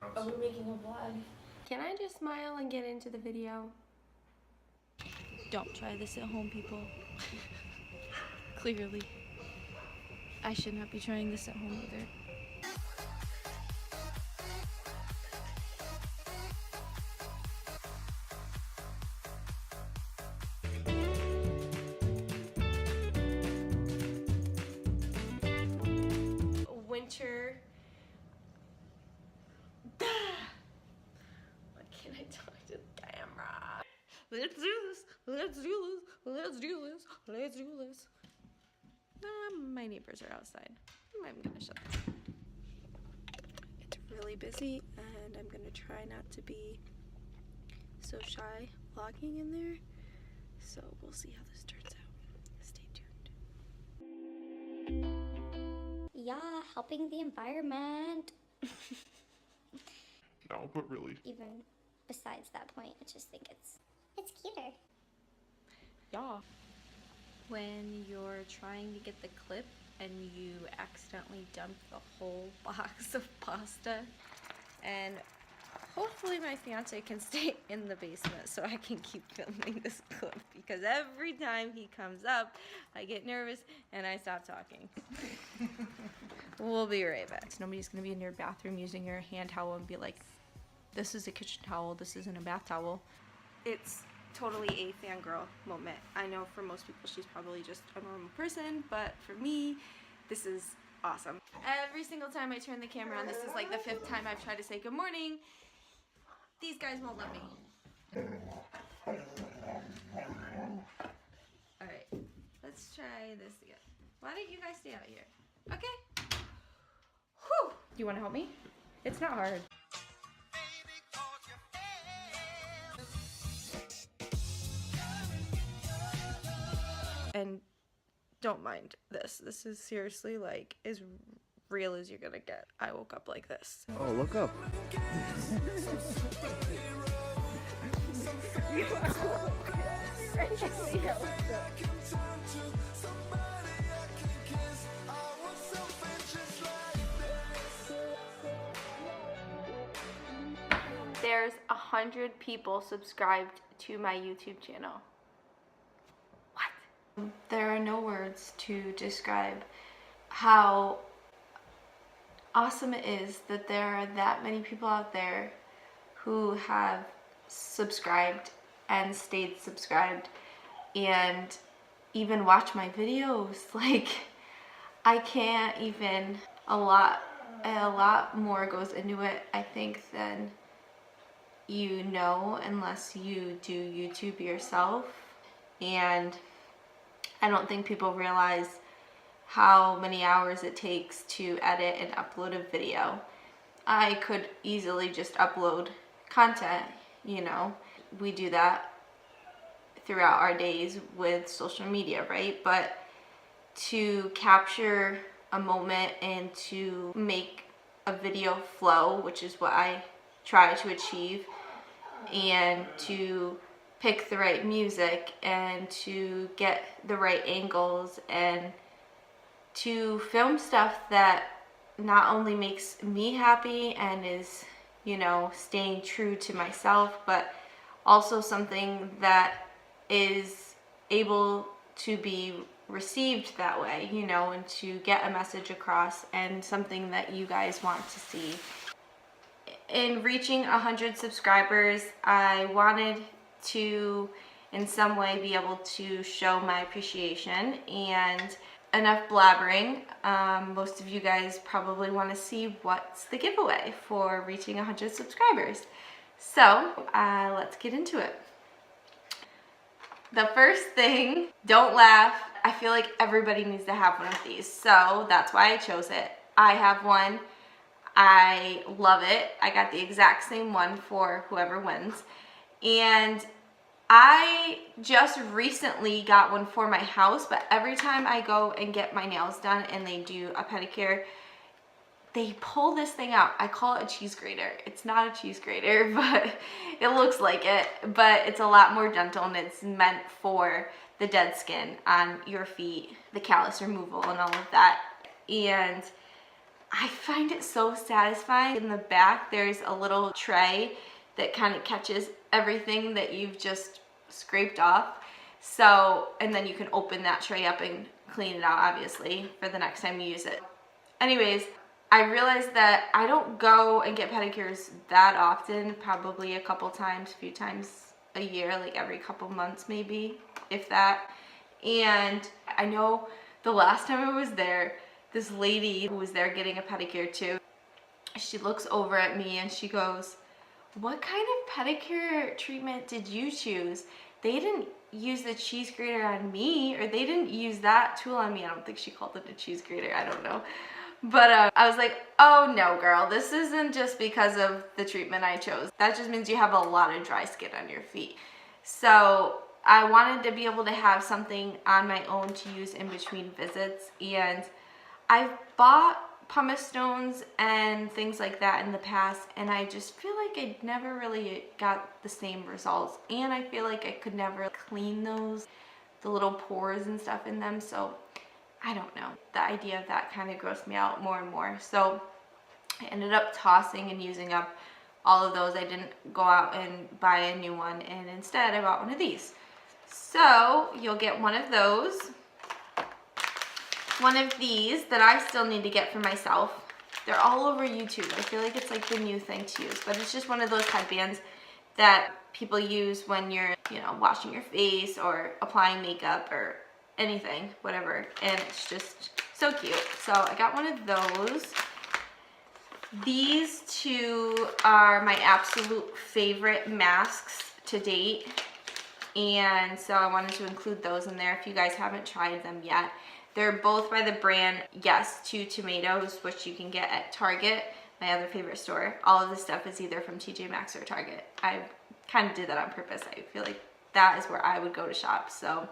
Are we making a vlog? Can I just smile and get into the video? Don't try this at home, people. Clearly. I should not be trying this at home either. Winter. Why can't I talk to the camera? Let's do this. Let's do this. Let's do this. Let's do this. My neighbors are outside. I'm gonna shut this. It's really busy, and I'm gonna try not to be so shy vlogging in there. So we'll see how this turns out. Stay tuned. Yeah, helping the environment. No, but really. Even besides that point, I just think it's cuter. Yeah. When you're trying to get the clip and you accidentally dump the whole box of pasta, and hopefully my fiance can stay in the basement so I can keep filming this clip, because every time he comes up I get nervous and I stop talking. We'll be right back. Nobody's gonna be in your bathroom using your hand towel and be like, this is a kitchen towel, this isn't a bath towel. It's totally a fangirl moment. I know for most people she's probably just a normal person, but for me, this is awesome. Every single time I turn the camera on, this is like the 5th time I've tried to say good morning. These guys won't let me. Alright, let's try this again. Why don't you guys stay out here? Okay? Whew! Do you want to help me? It's not hard. And don't mind this. This is seriously like as real as you're gonna get. I woke up like this. Oh, look up. There's 100 people subscribed to my YouTube channel. What? There are no words to describe how awesome it is that there are that many people out there who have subscribed and stayed subscribed and even watch my videos. Like, I can't even, a lot more goes into it, I think, than you know, unless you do YouTube yourself. And I don't think people realize how many hours it takes to edit and upload a video. I could easily just upload content, you know. We do that throughout our days with social media, right? But to capture a moment and to make a video flow, which is what I try to achieve, and to pick the right music and to get the right angles and to film stuff that not only makes me happy and is, you know, staying true to myself, but also something that is able to be received that way, you know, and to get a message across and something that you guys want to see. In reaching 100 subscribers, I wanted to in some way be able to show my appreciation, and enough blabbering. Most of you guys probably want to see what's the giveaway for reaching 100 subscribers. So let's get into it. The first thing, don't laugh. I feel like everybody needs to have one of these, so that's why I chose it. I have one. I love it. I got the exact same one for whoever wins. And I just recently got one for my house, but every time I go and get my nails done and they do a pedicure, they pull this thing out. I call it a cheese grater. It's not a cheese grater, but it looks like it, but it's a lot more gentle, and it's meant for the dead skin on your feet, the callus removal and all of that. And I find it so satisfying. In the back, there's a little tray that kind of catches everything that you've just scraped off. So, and then you can open that tray up and clean it out, obviously, for the next time you use it. Anyways, I realized that I don't go and get pedicures that often, probably a few times a year, like every couple months maybe, if that. And I know the last time I was there, this lady who was there getting a pedicure too, she looks over at me and she goes, "What kind of pedicure treatment did you choose? They didn't use the cheese grater on me, or they didn't use that tool on me." I don't think she called it a cheese grater, I don't know. But I was like, oh no girl, this isn't just because of the treatment I chose. That just means you have a lot of dry skin on your feet. So I wanted to be able to have something on my own to use in between visits, and I've bought pumice stones and things like that in the past, and I just feel like I never really got the same results, and I feel like I could never clean those, the little pores and stuff in them. So I don't know, the idea of that kind of grossed me out more and more. So I ended up tossing and using up all of those. I didn't go out and buy a new one, and instead I bought one of these. So you'll get one of those. One of these that I still need to get for myself. They're all over YouTube. I feel like it's like the new thing to use, but it's just one of those headbands that people use when you're, washing your face or applying makeup or anything, whatever. And it's just so cute. So I got one of those. These two are my absolute favorite masks to date. And so I wanted to include those in there if you guys haven't tried them yet. They're both by the brand Yes to Tomatoes, which you can get at Target, my other favorite store. All of this stuff is either from TJ Maxx or Target. I kind of did that on purpose. I feel like that is where I would go to shop. So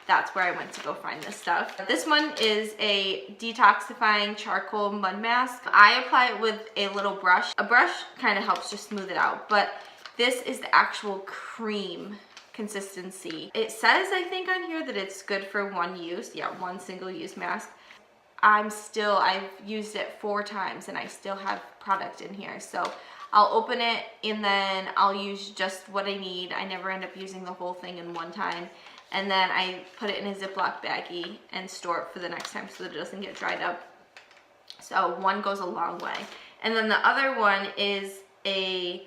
that's where I went to go find this stuff. This one is a detoxifying charcoal mud mask. I apply it with a little brush. A brush kind of helps just smooth it out, but this is the actual cream consistency. It says, I think on here, that it's good for one use. Yeah, one single use mask. I've used it 4 times and I still have product in here. So I'll open it and then I'll use just what I need. I never end up using the whole thing in one time. And then I put it in a Ziploc baggie and store it for the next time so that it doesn't get dried up. So one goes a long way. And then the other one is a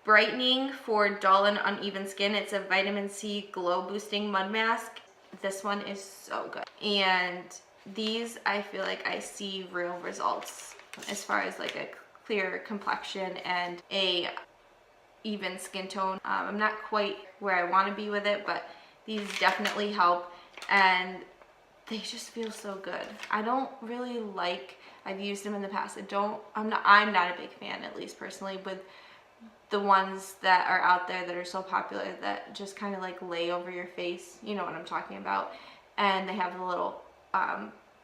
brightening for dull and uneven skin. It's a vitamin C glow boosting mud mask. This one is so good. And these, I feel like I see real results as far as like a clear complexion and a even skin tone. I'm not quite where I want to be with it, but these definitely help, and they just feel so good. I don't really like, I've used them in the past. I'm not a big fan, at least personally, with the ones that are out there that are so popular that just kind of like lay over your face. You know what I'm talking about. And they have a little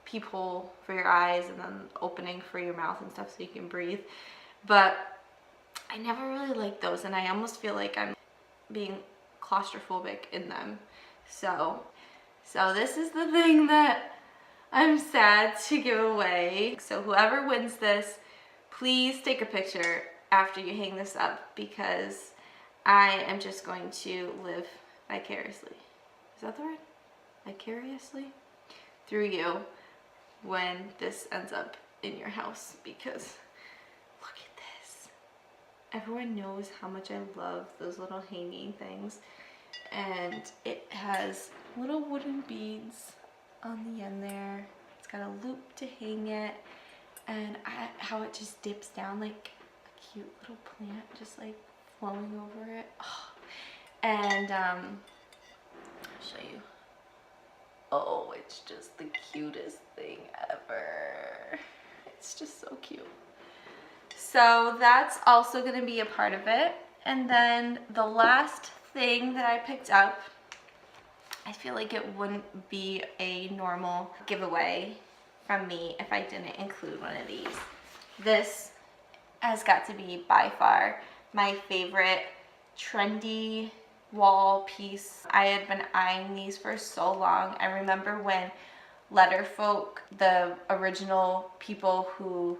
peephole for your eyes and then opening for your mouth and stuff so you can breathe. But I never really liked those, and I almost feel like I'm being claustrophobic in them. So this is the thing that I'm sad to give away. So whoever wins this, please take a picture after you hang this up, because I am just going to live vicariously. Is that the word? Vicariously? Through you when this ends up in your house, because look at this. Everyone knows how much I love those little hanging things. And it has little wooden beads on the end there. It's got a loop to hang it, and how it just dips down like a cute little plant, just like flowing over it. Oh. And I'll show you. Oh, it's just the cutest thing ever. It's just so cute. So that's also going to be a part of it. And then the last thing that I picked up, I feel like it wouldn't be a normal giveaway from me if I didn't include one of these. This has got to be by far my favorite trendy wall piece. I had been eyeing these for so long. I remember when Letterfolk, the original people who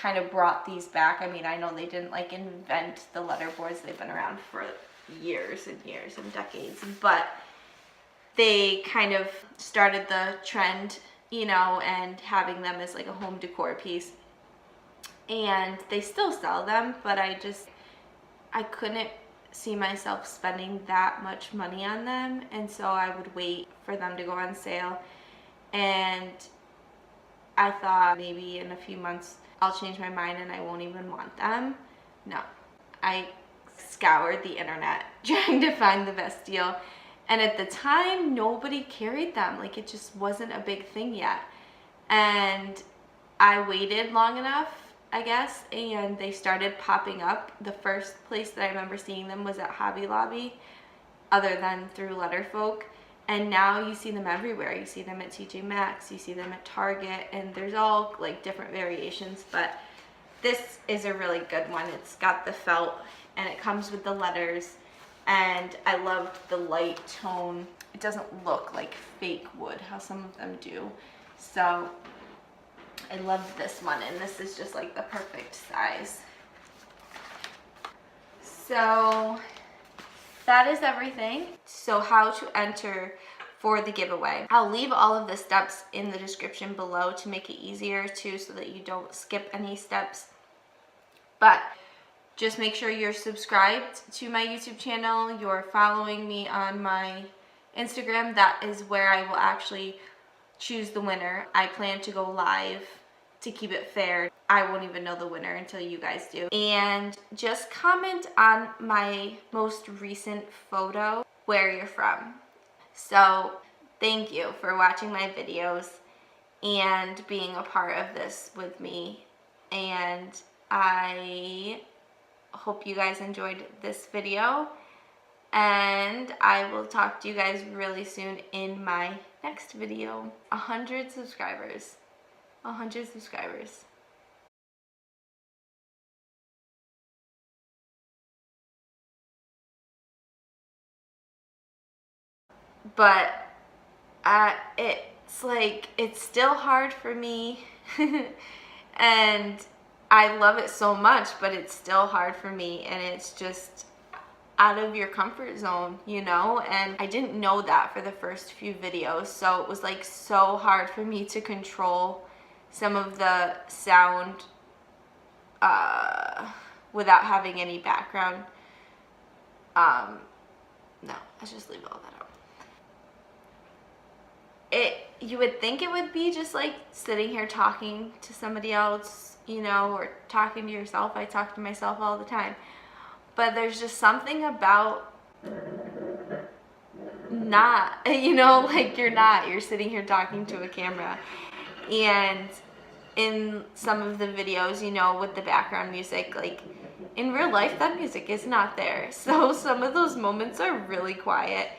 kind of brought these back. I mean, I know they didn't like invent the letter boards. They've been around for years and years and decades, but they kind of started the trend, you know, and having them as like a home decor piece. And they still sell them, but I couldn't see myself spending that much money on them, and so I would wait for them to go on sale. And I thought maybe in a few months I'll change my mind and I won't even want them. No, I scoured the internet trying to find the best deal, and at the time nobody carried them. Like, it just wasn't a big thing yet, and I waited long enough, I guess, and they started popping up. The first place that I remember seeing them was at Hobby Lobby, other than through Letterfolk. And now you see them everywhere. You see them at TJ Maxx, you see them at Target, and there's all like different variations, but this is a really good one. It's got the felt and it comes with the letters, and I loved the light tone. It doesn't look like fake wood, how some of them do. So I loved this one, and this is just like the perfect size. So that is everything. So how to enter for the giveaway. I'll leave all of the steps in the description below to make it easier too, so that you don't skip any steps. But just make sure you're subscribed to my YouTube channel, you're following me on my Instagram. That is where I will actually choose the winner. I plan to go live to keep it fair. I won't even know the winner until you guys do. And just comment on my most recent photo where you're from. So thank you for watching my videos and being a part of this with me. And I hope you guys enjoyed this video. And I will talk to you guys really soon in my next video. 100 subscribers. 100 subscribers. But it's like, it's still hard for me and I love it so much, but it's still hard for me, and it's just out of your comfort zone, you know. And I didn't know that for the first few videos, so it was like so hard for me to control some of the sound without having any background. No, let's just leave all that out. You would think it would be just like sitting here talking to somebody else, you know, or talking to yourself. I talk to myself all the time. But there's just something about not, you know, like you're sitting here talking to a camera. And in some of the videos, you know, with the background music, like in real life, that music is not there. So some of those moments are really quiet.